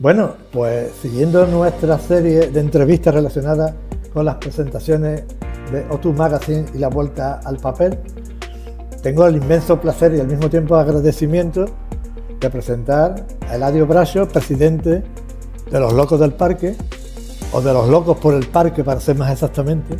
Bueno, pues siguiendo nuestra serie de entrevistas relacionadas con las presentaciones de O2 Magazine y la vuelta al papel, tengo el inmenso placer y al mismo tiempo agradecimiento de presentar a Eladio Bracho, presidente de Los Locos del Parque, o de Los Locos por el Parque, para ser más exactamente.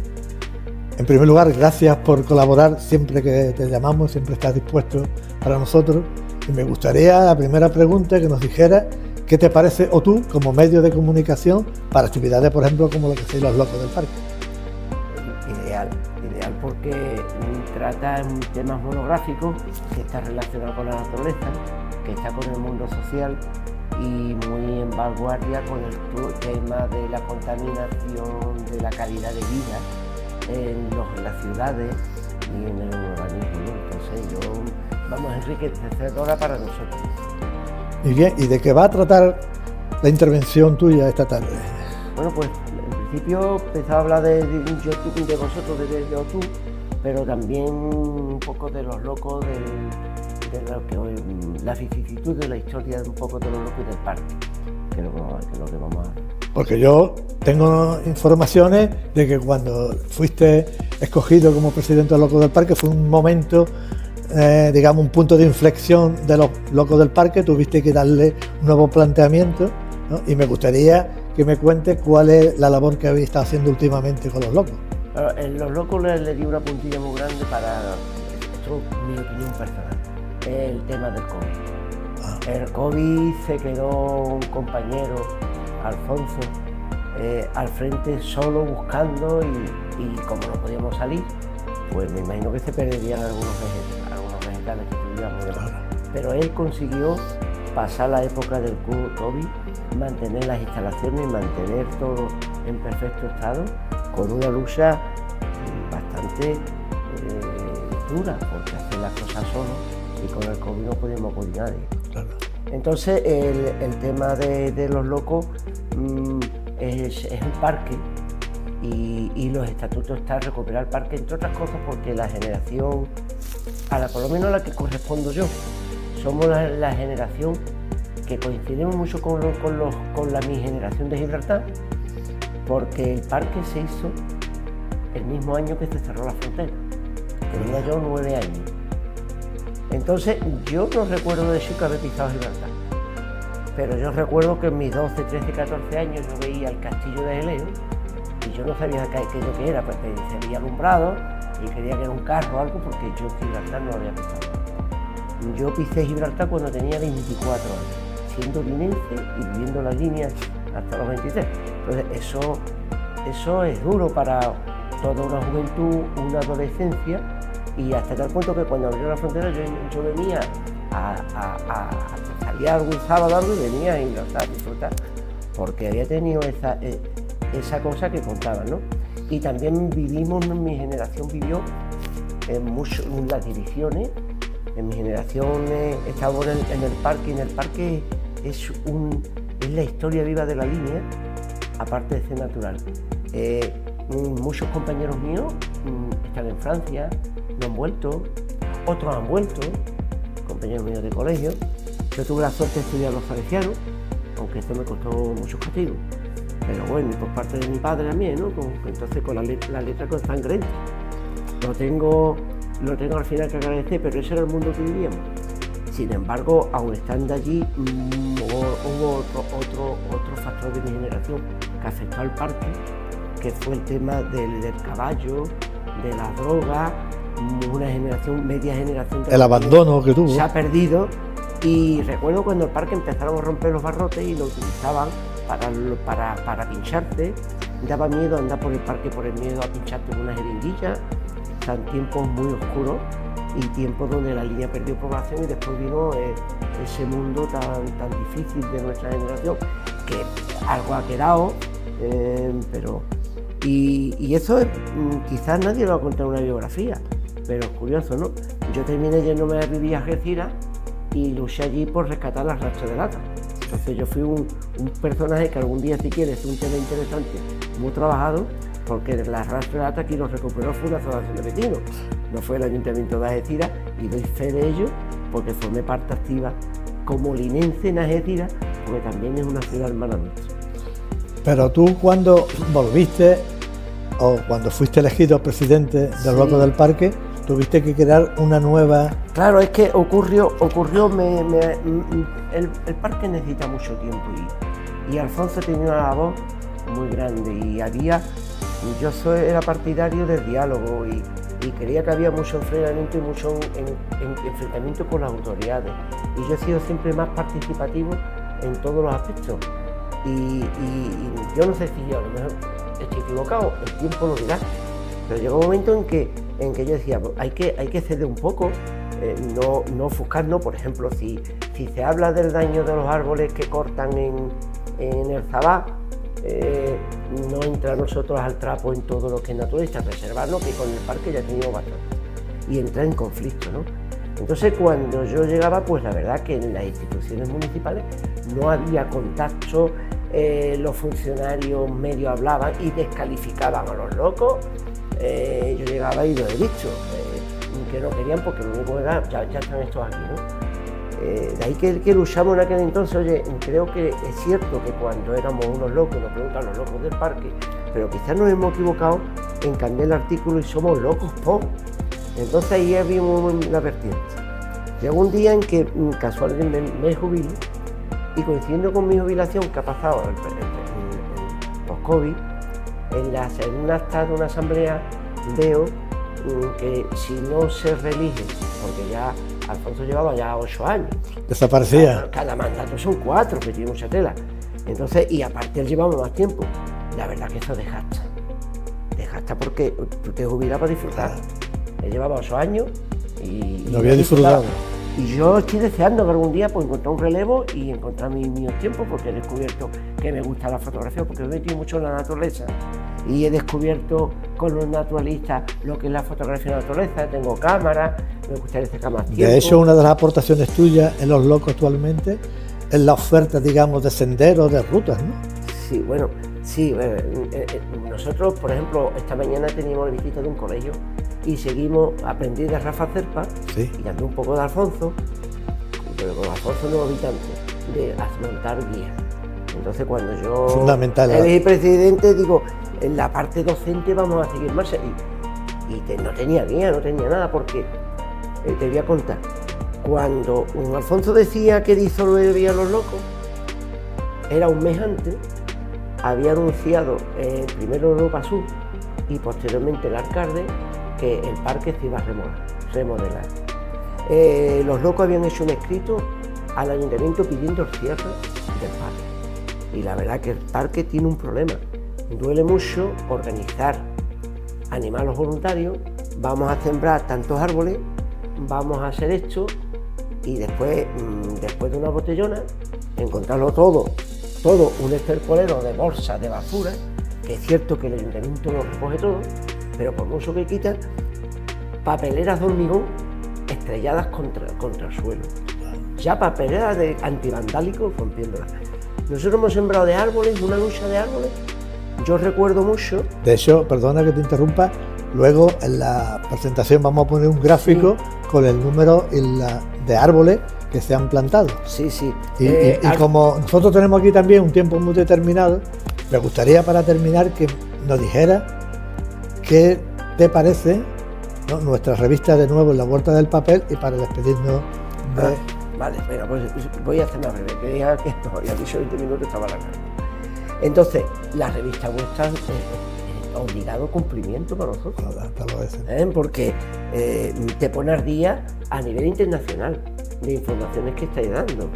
En primer lugar, gracias por colaborar siempre que te llamamos, siempre estás dispuesto para nosotros. Y me gustaría, la primera pregunta, que nos dijera qué te parece O2 como medio de comunicación para actividades, por ejemplo, como lo que son Los Locos del Parque. Ideal porque trata temas monográficos que está relacionado con la naturaleza, que está con el mundo social y muy en vanguardia con el tema de la contaminación, de la calidad de vida en las ciudades y en el urbanismo, ¿no? Entonces vamos, enriquecedora para nosotros. Y bien, ¿y de qué va a tratar la intervención tuya esta tarde? Bueno, pues en principio pensaba hablar de vosotros, de O2, pero también un poco de Los Locos, de la vicisitud de la historia un poco de Los Locos y del parque, que es lo que vamos a hacer. Porque yo tengo informaciones de que cuando fuiste escogido como presidente de Los Locos del Parque fue un momento, digamos, un punto de inflexión de Los Locos del Parque, tuviste que darle un nuevo planteamiento, ¿no? Y me gustaría que me cuentes cuál es la labor que habéis estado haciendo últimamente con Los Locos. En Los Locos le di una puntilla muy grande para, esto es mi opinión personal, el tema del COVID. El COVID se quedó un compañero, Alfonso, al frente solo buscando y como no podíamos salir, pues me imagino que se perderían algunos vegetales que tuviéramos. Claro. Pero él consiguió pasar la época del COVID, mantener las instalaciones, mantener todo en perfecto estado, con una lucha bastante dura, porque hacer las cosas solo y con el COVID no podíamos con nadie. Claro. Entonces el tema de Los Locos es el parque y los estatutos están recuperar el parque, entre otras cosas porque la generación, por lo menos a la que correspondo yo, somos la generación que coincidimos mucho con mi generación de Gibraltar, porque el parque se hizo el mismo año que se cerró la frontera. Tenía yo 9 años. Entonces yo no recuerdo de chico haber pisado Gibraltar, pero yo recuerdo que en mis 12, 13, 14 años yo veía el castillo de Geleo y yo no sabía qué era, pues se veía alumbrado y creía que era un carro o algo, porque yo Gibraltar no lo había pisado. Yo pisé Gibraltar cuando tenía 24 años, siendo linense y viviendo las líneas hasta los 23. Entonces eso es duro para toda una juventud, una adolescencia, y hasta tal punto que cuando abrió la frontera yo venía salía algún sábado algo y venía a Gibraltar a disfrutar, porque había tenido esa cosa que contaban, ¿no? Y también mi generación vivió en las divisiones. En mi generación estábamos en el parque, y en el parque es la historia viva de la línea, aparte de ser natural. Muchos compañeros míos están en Francia, no han vuelto, otros han vuelto, compañeros míos de colegio. Yo tuve la suerte de estudiar los salesianos, aunque esto me costó muchos castigos, pero bueno, por parte de mi padre también, ¿no? Entonces con la letra con sangre, lo tengo al final que agradecer, pero ese era el mundo que vivíamos. Sin embargo, aún estando allí, hubo otro factor de mi generación que afectó al parque, que fue el tema del caballo, de la droga, media generación. El abandono que tuvo. Se ha perdido, y recuerdo cuando el parque empezaron a romper los barrotes y lo utilizaban para pincharse. Daba miedo andar por el parque por el miedo a pincharte con una jeringuilla. Están tiempos muy oscuros y tiempos donde la línea perdió población, y después vino ese mundo tan difícil de nuestra generación, que algo ha quedado, pero y eso quizás nadie lo va a contar en una biografía, pero es curioso, ¿no? Yo terminé yéndome a vivir a Algeciras y luché allí por rescatar las rastras de lata. Entonces yo fui un personaje que algún día, si quieres, es un tema interesante, muy trabajado, porque la rastra de lata aquí lo recuperó fue una asociación de vecinos, no fue el Ayuntamiento de Algeciras, y doy fe de ello porque formé parte activa como linense en Algeciras, porque también es una ciudad hermana nuestra. Pero tú, cuando volviste o cuando fuiste elegido presidente del Locos del Parque, tuviste que crear una nueva... Claro, es que ocurrió el parque necesita mucho tiempo y Alfonso tenía una labor muy grande y era partidario del diálogo y creía que había mucho enfrentamiento y mucho enfrentamiento con las autoridades. Y yo he sido siempre más participativo en todos los aspectos. Y yo no sé si yo a lo mejor estoy equivocado, el tiempo lo dirá, pero llegó un momento en que yo decía, pues hay que ceder un poco, no ofuscarnos. Por ejemplo, si se habla del daño de los árboles que cortan en el Zabá, no entrar nosotros al trapo en todo lo que es naturaleza, preservarnos, que con el parque ya teníamos bastante, y entrar en conflicto, ¿no? Entonces, cuando yo llegaba, pues la verdad que en las instituciones municipales no había contacto, los funcionarios medio hablaban y descalificaban a los locos. Yo llegaba y lo he dicho, que no querían porque lo único que era, ya están estos aquí, ¿no? De ahí que luchamos en aquel entonces. Oye, creo que es cierto que cuando éramos unos locos, nos preguntan los locos del parque, pero quizás nos hemos equivocado en cambiar el artículo y somos locos pop. Entonces ahí había una vertiente. Llegó un día en que casualmente me jubilo y coincidiendo con mi jubilación, que ha pasado el post-COVID, en un acta de una asamblea veo que si no se reelige, porque ya Alfonso llevaba ya 8 años. Desaparecía. Cada mandato son 4, que tiene mucha tela. Entonces, y aparte él llevaba más tiempo. La verdad que eso desgasta. Desgasta porque tú te jubilas para disfrutar. Él llevaba 8 años y lo había disfrutado. Y yo estoy deseando que algún día pues encontrar un relevo y encontrar mis tiempos, porque he descubierto que me gusta la fotografía, porque me he metido mucho en la naturaleza y he descubierto con los naturalistas lo que es la fotografía de la naturaleza. Tengo cámara, me gustaría sacar más tiempo. De hecho, una de las aportaciones tuyas en Los Locos actualmente es la oferta, digamos, de senderos, de rutas, ¿no? Sí, bueno, sí. Nosotros, por ejemplo, esta mañana teníamos la visita de un colegio y seguimos, aprendí de Rafa Cerpa, sí, y también un poco de Alfonso, pero con Alfonso no vi tanto, de montar guías. Entonces, cuando yo elegí presidente, digo, en la parte docente vamos a seguir más. Y no tenía guía, no tenía nada, porque te voy a contar. Cuando Alfonso decía que disolvería a los locos, era un mes antes, había anunciado primero Europa Sur y posteriormente el alcalde que el parque se iba a remodelar. Los locos habían hecho un escrito al ayuntamiento pidiendo el cierre del parque. Y la verdad que el parque tiene un problema. Duele mucho organizar, animar a los voluntarios, vamos a sembrar tantos árboles, vamos a hacer esto y después de una botellona, encontrarlo todo un estercolero de bolsas de basura, que es cierto que el ayuntamiento lo recoge todo, pero por mucho que quitan, papeleras de hormigón estrelladas contra el suelo. Ya papeleras de antivandálicos rompiéndolas. Nosotros hemos sembrado de árboles, una lucha de árboles. Yo recuerdo mucho. De hecho, perdona que te interrumpa, luego en la presentación vamos a poner un gráfico con el número de árboles que se han plantado. Sí, sí. Y como nosotros tenemos aquí también un tiempo muy determinado, me gustaría para terminar que nos dijera qué te parece, ¿no?, nuestra revista de nuevo en la Huerta del Papel, y para despedirnos de... Vale, bueno, pues voy a hacer más breve, que ya que esto había dicho 20 minutos, estaba largando. Entonces, la revista vuestra es obligado cumplimiento para nosotros. Porque te pone al día a nivel internacional de informaciones que estáis dando.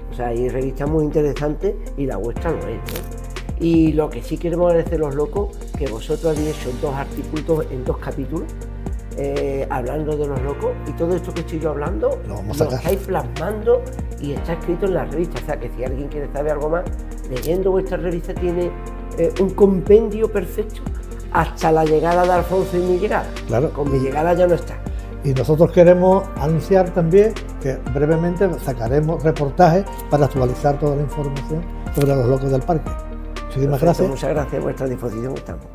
O sea, hay revistas muy interesantes y la vuestra lo es, ¿no? Y lo que sí queremos agradecer Los Locos, que vosotros habéis hecho 2 artículos en 2 capítulos, hablando de los locos, y todo esto que estoy yo hablando lo estáis plasmando y está escrito en la revista. O sea, que si alguien quiere saber algo más, leyendo vuestra revista tiene un compendio perfecto hasta la llegada de Alfonso y mi llegada. Claro. Con mi llegada ya no está. Y nosotros queremos anunciar también que brevemente sacaremos reportajes para actualizar toda la información sobre Los Locos del Parque. Muchísimas gracias. Muchas gracias, a vuestra disposición estamos.